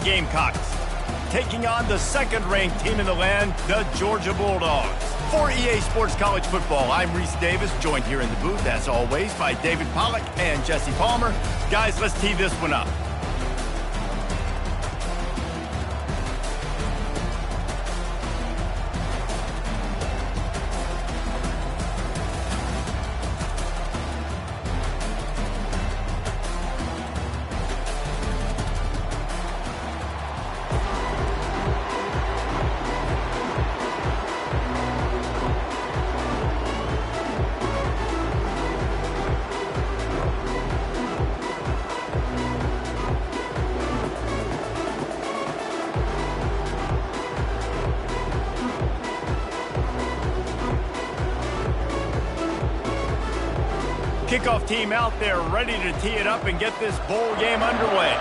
Gamecocks, taking on the second-ranked team in the land, the Georgia Bulldogs. For EA Sports College Football, I'm Reese Davis, joined here in the booth, as always, by David Pollack and Jesse Palmer. Guys, let's tee this one up. Kickoff team out there ready to tee it up and get this bowl game underway.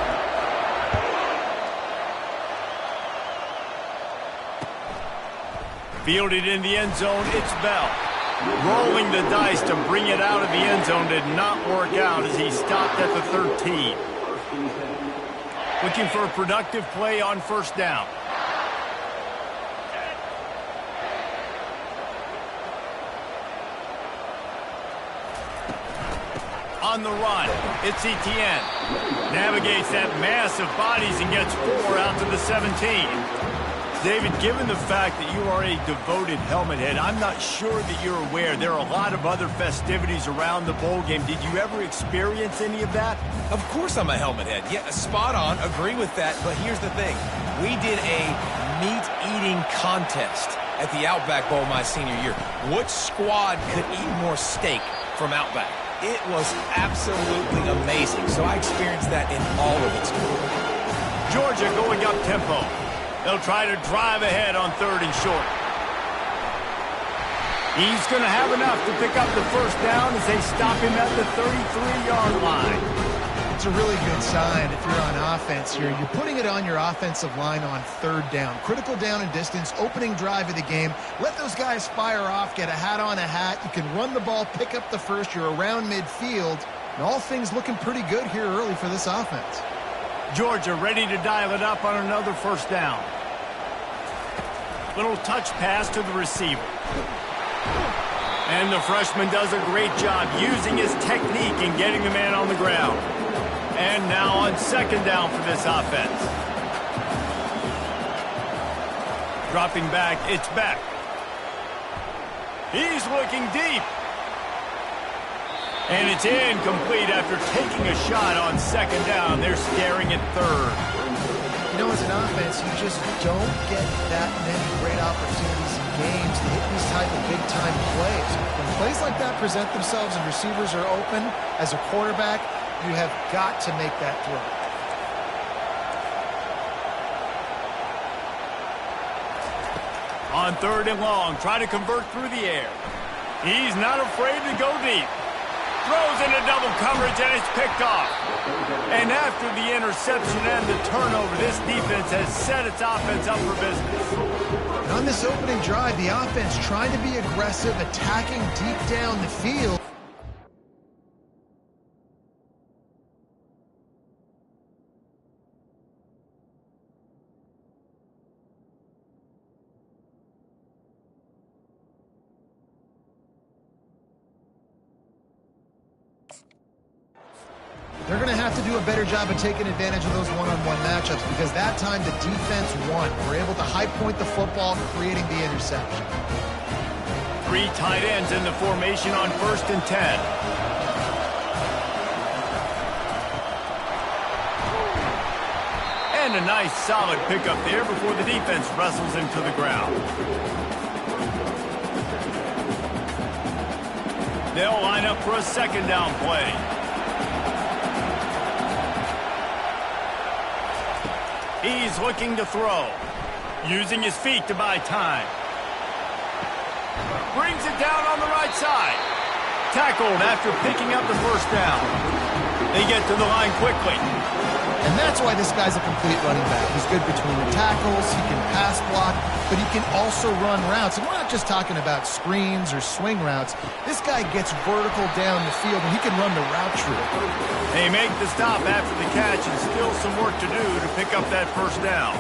Fielded in the end zone, it's Bell. Rolling the dice to bring it out of the end zone did not work out as he stopped at the 13. Looking for a productive play on first down. On the run, it's Etienne. Navigates that mass of bodies and gets 4 out to the 17. David, given the fact that you are a devoted helmet head, I'm not sure that you're aware there are a lot of other festivities around the bowl game. Did you ever experience any of that? Of course I'm a helmet head. Yeah, spot on. Agree with that. But here's the thing. We did a meat-eating contest at the Outback Bowl my senior year. Which squad could eat more steak from Outback? It was absolutely amazing. So I experienced that in all of its glory. Georgia going up tempo. They'll try to drive ahead on 3rd and short. He's going to have enough to pick up the first down as they stop him at the 33-yard line. It's a really good sign if you're on offense here. You're putting it on your offensive line on 3rd down. Critical down and distance, opening drive of the game. Let those guys fire off, get a hat on a hat. You can run the ball, pick up the first. You're around midfield. And all things looking pretty good here early for this offense. Georgia ready to dial it up on another first down. Little touch pass to the receiver. And the freshman does a great job using his technique and getting the man on the ground. And now on 2nd down for this offense. Dropping back, it's Beck. He's looking deep. And it's incomplete after taking a shot on 2nd down. They're staring at 3rd. You know, as an offense, you just don't get that many great opportunities in games to hit these type of big-time plays. When plays like that present themselves and receivers are open, as a quarterback, you have got to make that throw. On 3rd and long, try to convert through the air. He's not afraid to go deep. Throws into double coverage, and it's picked off. And after the interception and the turnover, this defense has set its offense up for business. And on this opening drive, the offense trying to be aggressive, attacking deep down the field. They're going to have to do a better job of taking advantage of those one-on-one matchups because that time the defense won. We're able to high point the football, creating the interception. 3 tight ends in the formation on 1st and 10. And a nice solid pickup there before the defense wrestles him to the ground. They'll line up for a 2nd down play. He's looking to throw, using his feet to buy time. Brings it down on the right side. Tackled after picking up the first down. They get to the line quickly. And that's why this guy's a complete running back. He's good between the tackles, he can pass block, but he can also run routes. And we're not just talking about screens or swing routes. This guy gets vertical down the field, and he can run the route tree. They make the stop after the catch, and still some work to do to pick up that first down.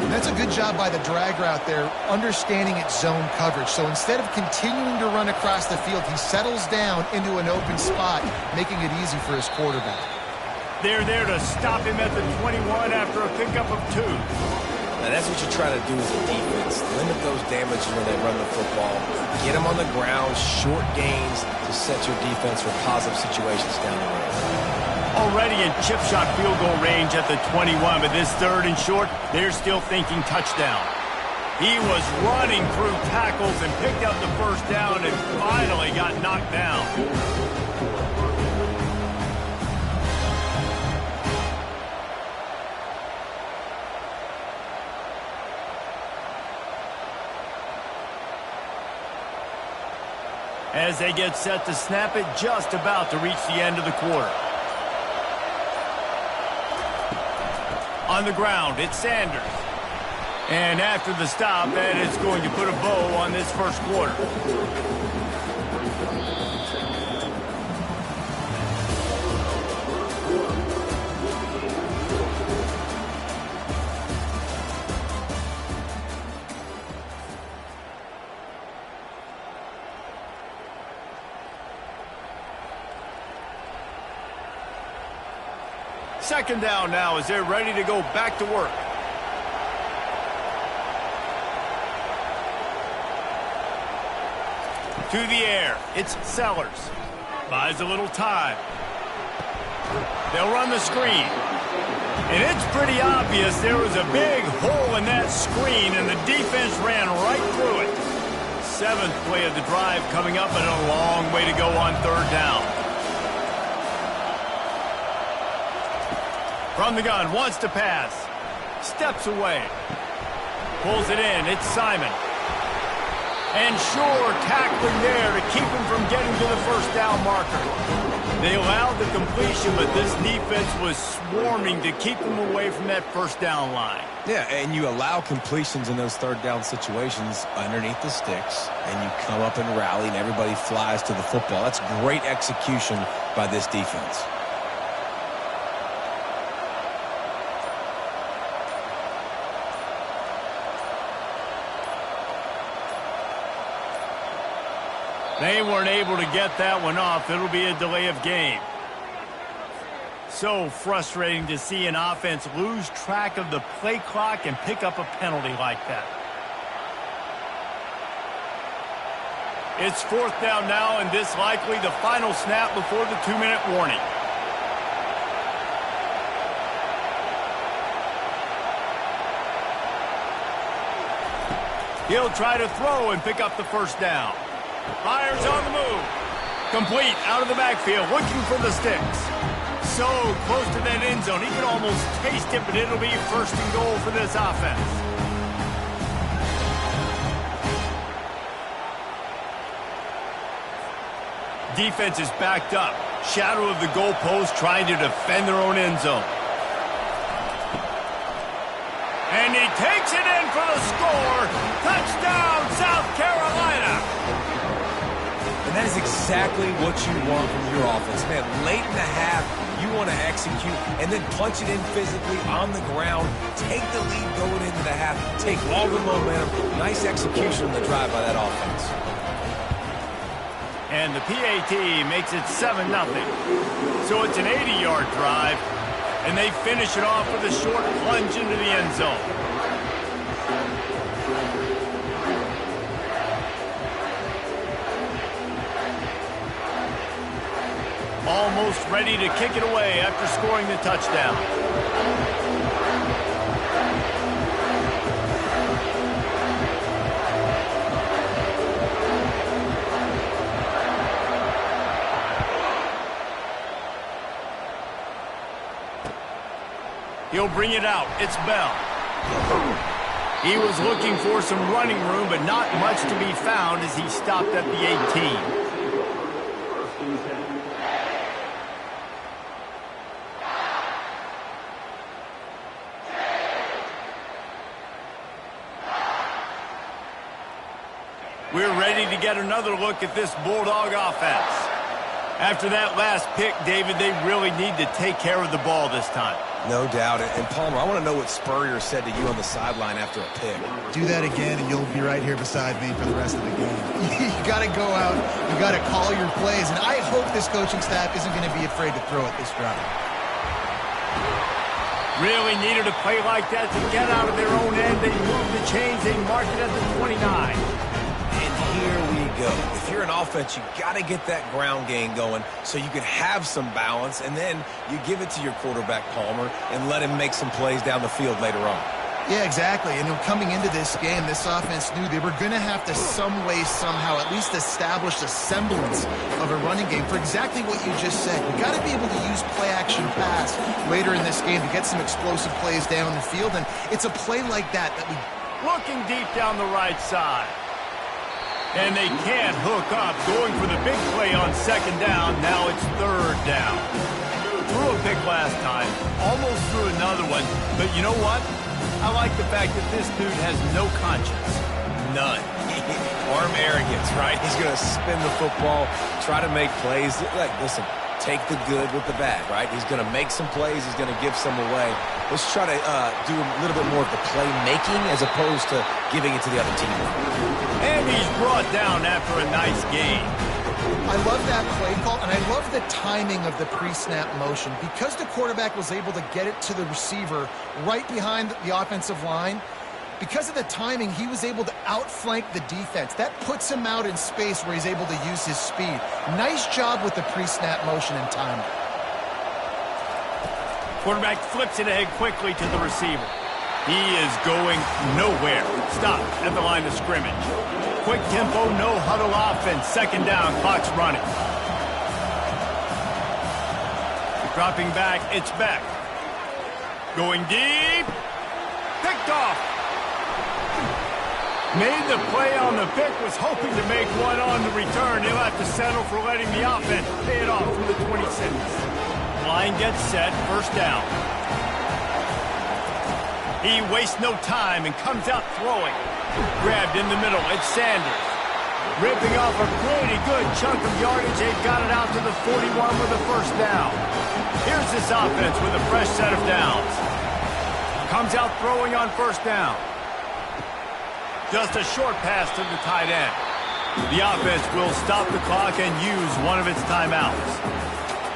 And that's a good job by the drag route there, understanding its zone coverage. So instead of continuing to run across the field, he settles down into an open spot, making it easy for his quarterback. They're there to stop him at the 21 after a pickup of 2. Now that's what you try to do as a defense. Limit those damages when they run the football. Get them on the ground, short gains to set your defense for positive situations down the road. Already in chip shot field goal range at the 21, but this 3rd and short, they're still thinking touchdown. He was running through tackles and picked up the first down and finally got knocked down. As they get set to snap it, just about to reach the end of the quarter. On the ground, it's Sanders. And after the stop, that is going to put a bow on this first quarter. Second down now as they're ready to go back to work. To the air, it's Sellers. Buys a little time. They'll run the screen. And it's pretty obvious there was a big hole in that screen, and the defense ran right through it. 7th play of the drive coming up, and a long way to go on 3rd down. From the gun, wants to pass. Steps away. Pulls it in. It's Simon. And sure, tackling there to keep him from getting to the first down marker. They allowed the completion, but this defense was swarming to keep them away from that first down line. Yeah, and you allow completions in those 3rd down situations underneath the sticks, and you come up and rally, and everybody flies to the football. That's great execution by this defense. They weren't able to get that one off. It'll be a delay of game. So frustrating to see an offense lose track of the play clock and pick up a penalty like that. It's 4th down now, and this likely the final snap before the 2-minute warning. He'll try to throw and pick up the first down. Fires on the move. Complete out of the backfield, looking for the sticks. So close to that end zone, he can almost taste it, but it'll be 1st and goal for this offense. Defense is backed up. Shadow of the goalpost, trying to defend their own end zone. And he takes it in for the score. Touchdown, South Carolina. And that is exactly what you want from your offense. Man, late in the half, you want to execute and then punch it in physically on the ground. Take the lead going into the half. Take all the momentum. Nice execution on the drive by that offense. And the PAT makes it 7-0. So it's an 80-yard drive, and they finish it off with a short plunge into the end zone. Almost ready to kick it away after scoring the touchdown. He'll bring it out. It's Bell. He was looking for some running room, but not much to be found as he stopped at the 18. We're ready to get another look at this Bulldog offense. After that last pick, David, they really need to take care of the ball this time. No doubt. And Palmer, I want to know what Spurrier said to you on the sideline after a pick. Do that again, and you'll be right here beside me for the rest of the game. You got to go out. You got to call your plays. And I hope this coaching staff isn't going to be afraid to throw it this drive. Really needed a play like that to get out of their own end. They moved the chains. They marked it at the 29. And here we go. If you're an offense, you got to get that ground game going so you can have some balance, and then you give it to your quarterback, Palmer, and let him make some plays down the field later on. Yeah, exactly. And coming into this game, this offense knew they were going to have to some way, somehow, at least establish a semblance of a running game for exactly what you just said. You got to be able to use play-action pass later in this game to get some explosive plays down the field, and it's a play like that we... Looking deep down the right side. And they can't hook up, going for the big play on second down. Now it's third down. Threw a pick last time, almost threw another one, but you know what? I like the fact that this dude has no conscience. None. Arm arrogance, right? He's going to spin the football, try to make plays. Like, listen, take the good with the bad, right? He's going to make some plays. He's going to give some away. Let's try to do a little bit more of the playmaking as opposed to giving it to the other team. And he's brought down after a nice gain. I love that play call, and I love the timing of the pre-snap motion. Because the quarterback was able to get it to the receiver right behind the offensive line, because of the timing, he was able to outflank the defense. That puts him out in space where he's able to use his speed. Nice job with the pre-snap motion and timing. Quarterback flips it ahead quickly to the receiver. He is going nowhere. Stop at the line of scrimmage. Quick tempo, no huddle offense. Second down, clock's running. Dropping back, it's Beck. Going deep. Picked off. Made the play on the pick, was hoping to make one on the return. He'll have to settle for letting the offense pay it off from the 26. Line gets set, first down. He wastes no time and comes out throwing. Grabbed in the middle, it's Sanders. Ripping off a pretty good chunk of yardage. They've got it out to the 41 with a first down. Here's this offense with a fresh set of downs. Comes out throwing on first down. Just a short pass to the tight end. The offense will stop the clock and use one of its timeouts.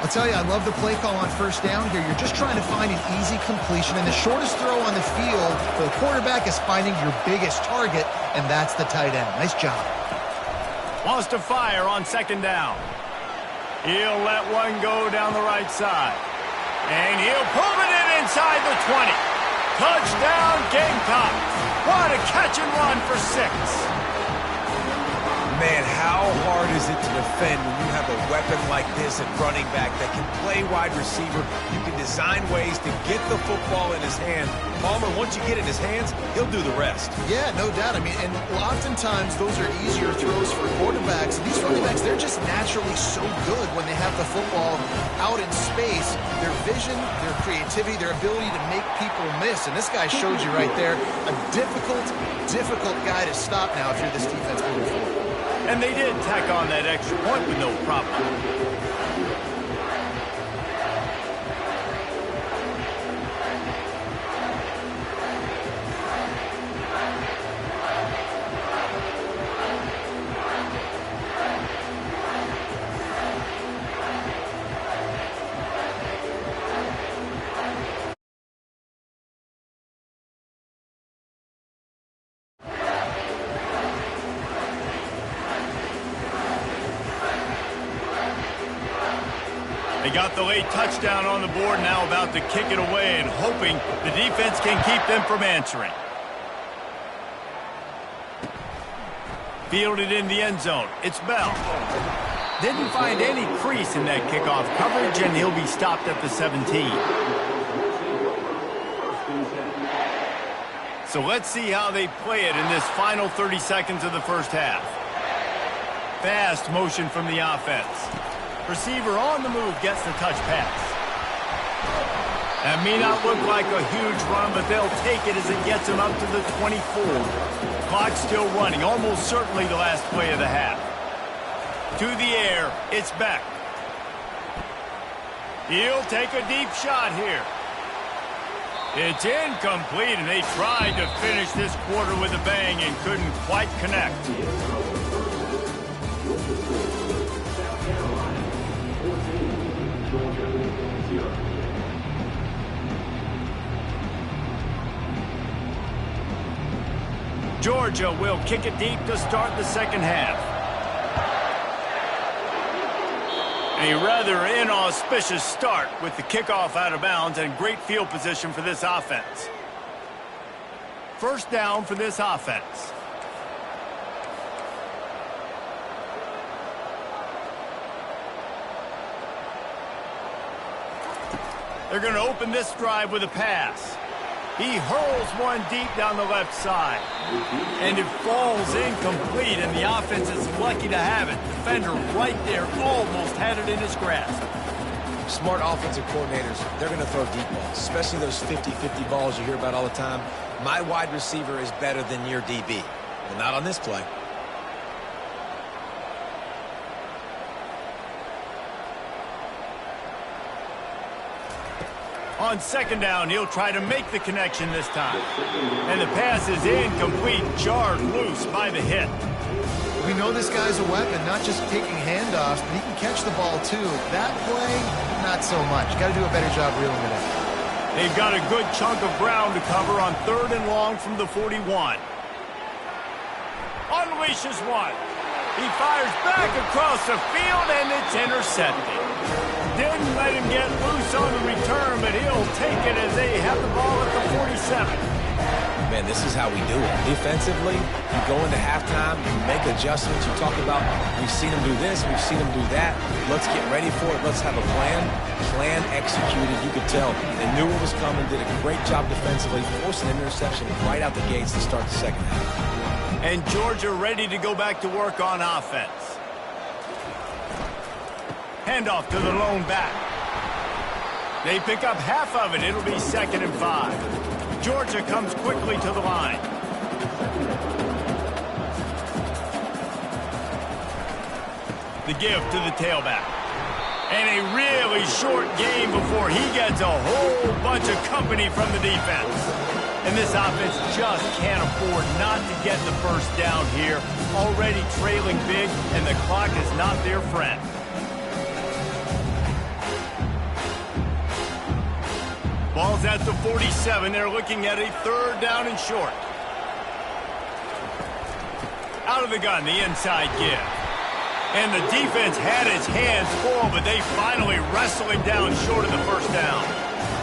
I'll tell you, I love the play call on first down here. You're just trying to find an easy completion, and the shortest throw on the field for the quarterback is finding your biggest target, and that's the tight end. Nice job. Wants to fire on second down. He'll let one go down the right side. And he'll pull it in inside the 20. Touchdown, Gamecocks. What a catch and run for 6. Man, how hard is it to defend when you have a weapon like this at running back that can play wide receiver? You can design ways to get the football in his hand. Palmer, once you get it in his hands, he'll do the rest. Yeah, no doubt. I mean, and oftentimes those are easier throws for quarterbacks. And these running backs, they're just naturally so good when they have the football out in space. Their vision, their creativity, their ability to make people miss. And this guy showed you right there, a difficult guy to stop now if you're this defense moving forward. And they did tack on that extra point with no problem. They got the late touchdown on the board, now about to kick it away and hoping the defense can keep them from answering. Fielded in the end zone. It's Bell. Didn't find any crease in that kickoff coverage, and he'll be stopped at the 17. So let's see how they play it in this final 30 seconds of the first half. Fast motion from the offense. Receiver on the move gets the touch pass. That may not look like a huge run, but they'll take it as it gets them up to the 24. Clock still running, almost certainly the last play of the half. To the air, it's Beck. He'll take a deep shot here. It's incomplete, and they tried to finish this quarter with a bang and couldn't quite connect. Georgia will kick it deep to start the second half. A rather inauspicious start with the kickoff out of bounds and great field position for this offense. First down for this offense. They're going to open this drive with a pass. He hurls one deep down the left side. And it falls incomplete, and the offense is lucky to have it. Defender right there almost had it in his grasp. Smart offensive coordinators, they're going to throw deep balls, especially those 50-50 balls you hear about all the time. My wide receiver is better than your DB. Well, not on this play. On second down, he'll try to make the connection this time. And the pass is incomplete, jarred loose by the hit. We know this guy's a weapon, not just taking handoffs, but he can catch the ball too. That play, not so much. Got to do a better job reeling it in. They've got a good chunk of ground to cover on 3rd and long from the 41. Unleashes one. He fires back across the field, and it's intercepted. Didn't let him get loose on the return, but he'll take it as they have the ball at the 47. Man, this is how we do it. Defensively, you go into halftime, you make adjustments. You talk about, we've seen them do this, we've seen them do that. Let's get ready for it. Let's have a plan. Plan executed. You could tell they knew what was coming, did a great job defensively, forcing an interception right out the gates to start the second half. And Georgia ready to go back to work on offense. Handoff to the lone back. They pick up half of it. It'll be 2nd and 5. Georgia comes quickly to the line. The give to the tailback. And a really short game before he gets a whole bunch of company from the defense. And this offense just can't afford not to get the first down here. Already trailing big, and the clock is not their friend. Ball's at the 47. They're looking at a 3rd down and short. Out of the gun, the inside give. And the defense had its hands full, but they finally wrestle him down short of the first down.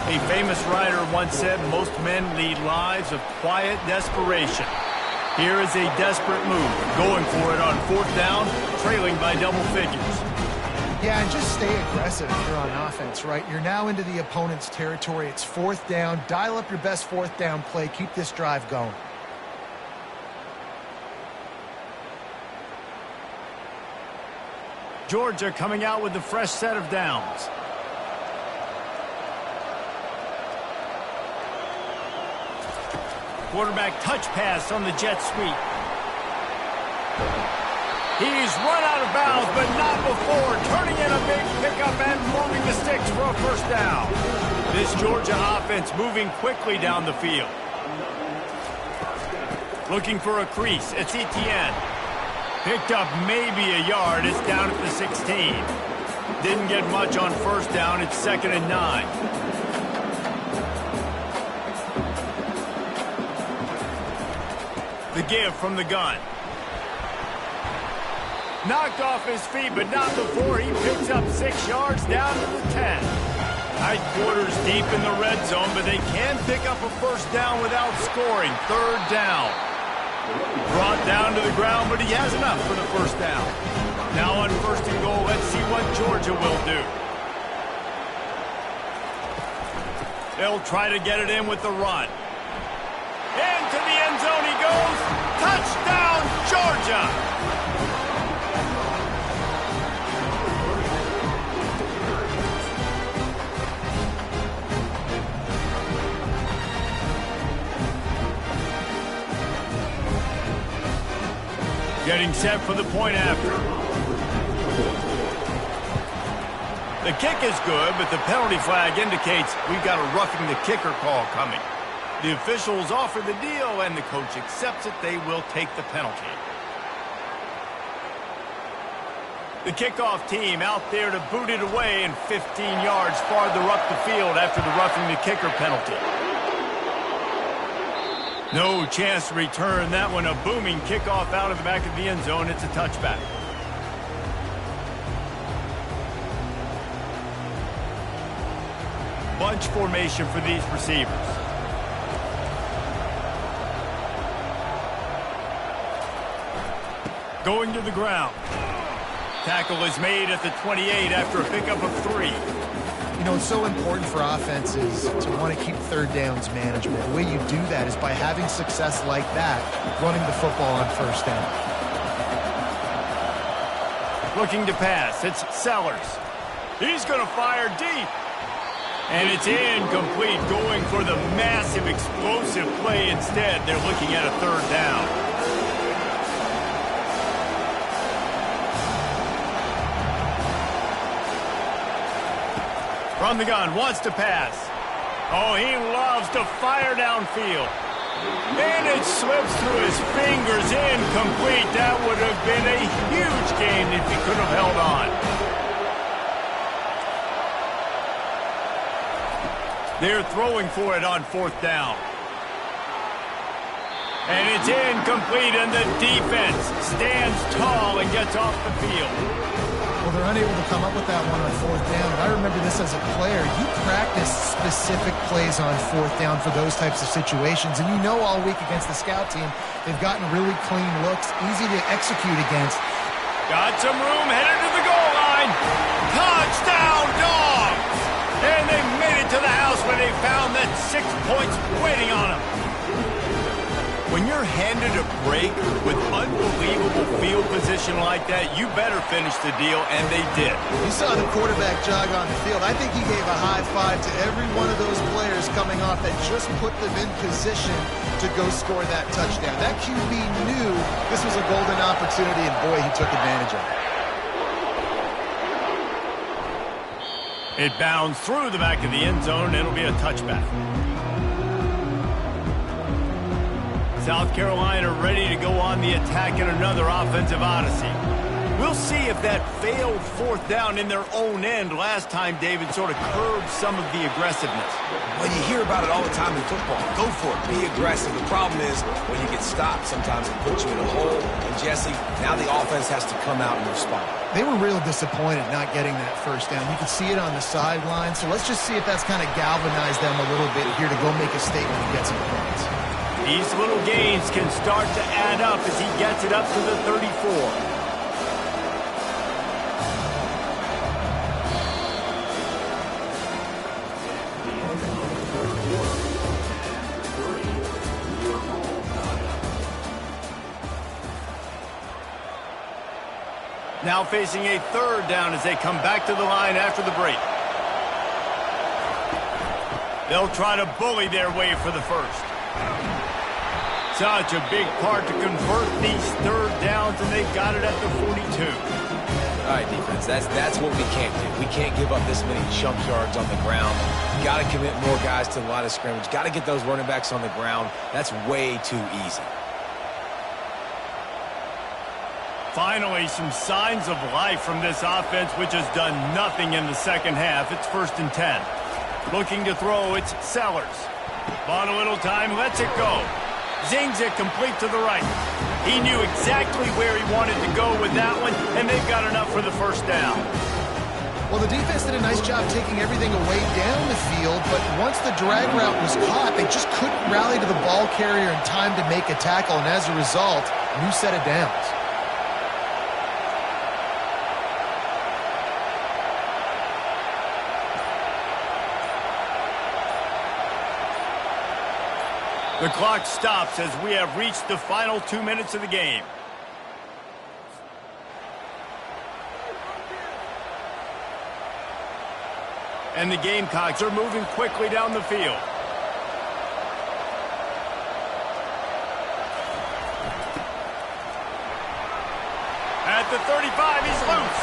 A famous writer once said, most men lead lives of quiet desperation. Here is a desperate move, going for it on 4th down, trailing by double figures. Yeah, and just stay aggressive if you're on offense, right? You're now into the opponent's territory. It's 4th down. Dial up your best 4th down play. Keep this drive going. Georgia coming out with a fresh set of downs. Quarterback touch pass on the jet sweep. He's run out of bounds, but not before. Turning in a big pickup and moving the sticks for a first down. This Georgia offense moving quickly down the field. Looking for a crease. It's Etienne. Picked up maybe a yard. It's down at the 16. Didn't get much on first down. It's 2nd and 9. The give from the gun. Knocked off his feet, but not before he picks up 6 yards down to the 10. Tight quarters deep in the red zone, but they can pick up a first down without scoring. 3rd down. Brought down to the ground, but he has enough for the first down. Now on 1st and goal, let's see what Georgia will do. They'll try to get it in with the run. Into the end zone he goes. Touchdown, Georgia! Getting set for the point after. The kick is good, but the penalty flag indicates we've got a roughing the kicker call coming. The officials offer the deal, and the coach accepts it. They will take the penalty. The kickoff team out there to boot it away and 15 yards farther up the field after the roughing the kicker penalty. No chance to return that one. A booming kickoff out of the back of the end zone. It's a touchback. Bunch formation for these receivers. Going to the ground. Tackle is made at the 28 after a pickup of 3. You know, it's so important for offenses to want to keep third downs manageable. The way you do that is by having success like that, running the football on first down. Looking to pass. It's Sellers. He's going to fire deep. And it's incomplete, going for the massive explosive play instead. They're looking at a third down. From the gun, wants to pass. Oh, he loves to fire downfield. And it slips through his fingers, incomplete. That would have been a huge gain if he could have held on. They're throwing for it on fourth down. And it's incomplete, and the defense stands tall and gets off the field. Well, they're unable to come up with that one on fourth down. And I remember this as a player. You practice specific plays on fourth down for those types of situations. And you know all week against the scout team, they've gotten really clean looks, easy to execute against. Got some room, headed to the goal line. Touchdown, Dogs! And they made it to the house when they found that 6 points waiting on them. When you're handed a break with unbelievable field position like that, you better finish the deal, and they did. You saw the quarterback jog on the field. I think he gave a high five to every one of those players coming off that just put them in position to go score that touchdown. That QB knew this was a golden opportunity, and boy, he took advantage of it. It bounds through the back of the end zone, and it'll be a touchback. South Carolina ready to go on the attack in another offensive odyssey. We'll see if that failed fourth down in their own end last time, David, sort of curbed some of the aggressiveness. Well, you hear about it all the time in football. Go for it. Be aggressive. The problem is when you get stopped, sometimes it puts you in a hole. And, Jesse, now the offense has to come out and respond. They were real disappointed not getting that first down. You could see it on the sideline. So let's just see if that's kind of galvanized them a little bit here to go make a statement and get some points. These little gains can start to add up as he gets it up to the 34. Now facing a third down as they come back to the line after the break. They'll try to bully their way for the first. Such a big part to convert these third downs, and they've got it at the 42. All right, defense, that's what we can't do. We can't give up this many chunk yards on the ground. Got to commit more guys to the line of scrimmage. Got to get those running backs on the ground. That's way too easy. Finally, some signs of life from this offense, which has done nothing in the second half. It's 1st and 10. Looking to throw, it's Sellers. Bought a little time, lets it go. Zings it complete to the right. He knew exactly where he wanted to go with that one, and they've got enough for the first down. Well, the defense did a nice job taking everything away down the field, but once the drag route was caught, they just couldn't rally to the ball carrier in time to make a tackle, and as a result, new set of downs. The clock stops as we have reached the final 2 minutes of the game. And the Gamecocks are moving quickly down the field. the 35. He's loose.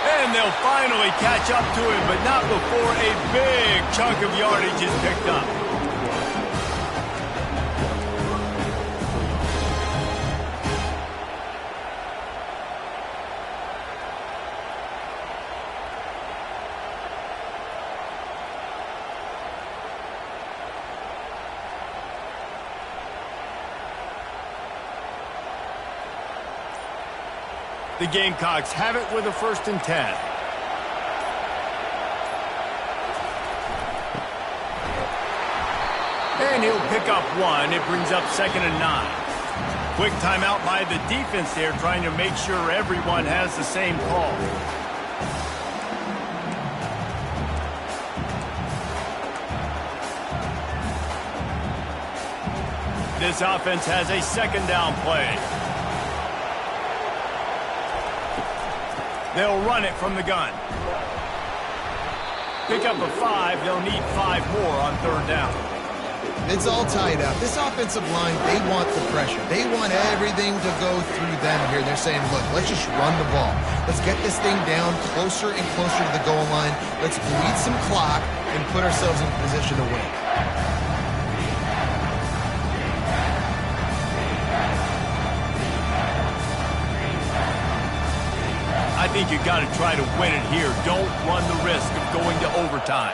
And they'll finally catch up to him, but not before a big chunk of yardage is picked up. The Gamecocks have it with a 1st and 10. And he'll pick up 1. It brings up 2nd and 9. Quick timeout by the defense there, trying to make sure everyone has the same call. This offense has a 2nd down play. They'll run it from the gun. Pick up a 5. They'll need 5 more on 3rd down. It's all tied up. This offensive line, they want the pressure. They want everything to go through them here. They're saying, look, let's just run the ball. Let's get this thing down closer and closer to the goal line. Let's bleed some clock and put ourselves in position to win. I think you got to try to win it here. Don't run the risk of going to overtime.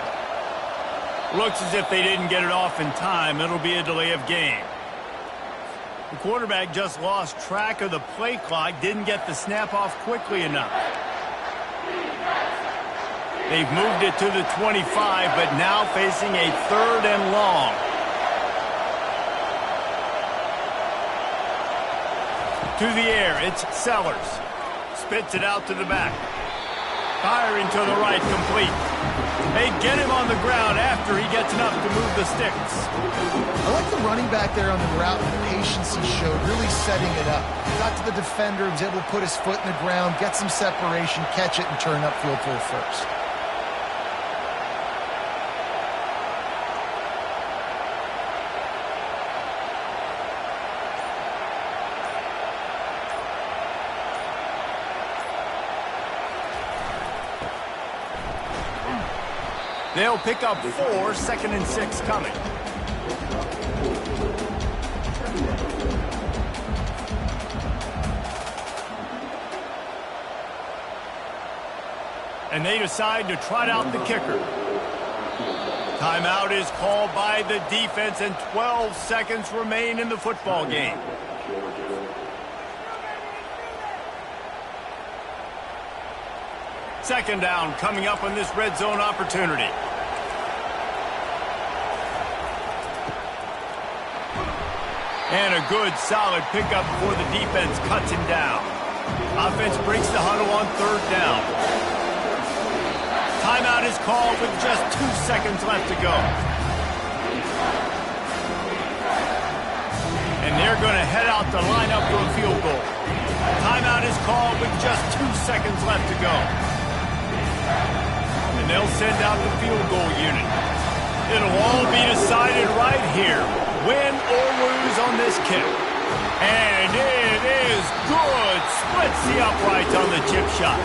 Looks as if they didn't get it off in time. It'll be a delay of game. The quarterback just lost track of the play clock, didn't get the snap off quickly enough. They've moved it to the 25, but now facing a 3rd and long. To the air, it's Sellers. Spits it out to the back. Firing to the right, complete. They get him on the ground after he gets enough to move the sticks. I like the running back there on the route, the patience he showed, really setting it up. Got to the defender, was able to put his foot in the ground, get some separation, catch it, and turn upfield for a 1st. They'll pick up 4, 2nd and 6 coming. And they decide to trot out the kicker. Timeout is called by the defense, and 12 seconds remain in the football game. Second down coming up on this red zone opportunity. And a good, solid pickup before the defense cuts him down. Offense breaks the huddle on 3rd down. Timeout is called with just 2 seconds left to go. And they're going to head out to line up for a field goal. Timeout is called with just 2 seconds left to go. And they'll send out the field goal unit. It'll all be decided right here. Win or lose on this kick. And it is good. Splits the uprights on the chip shot.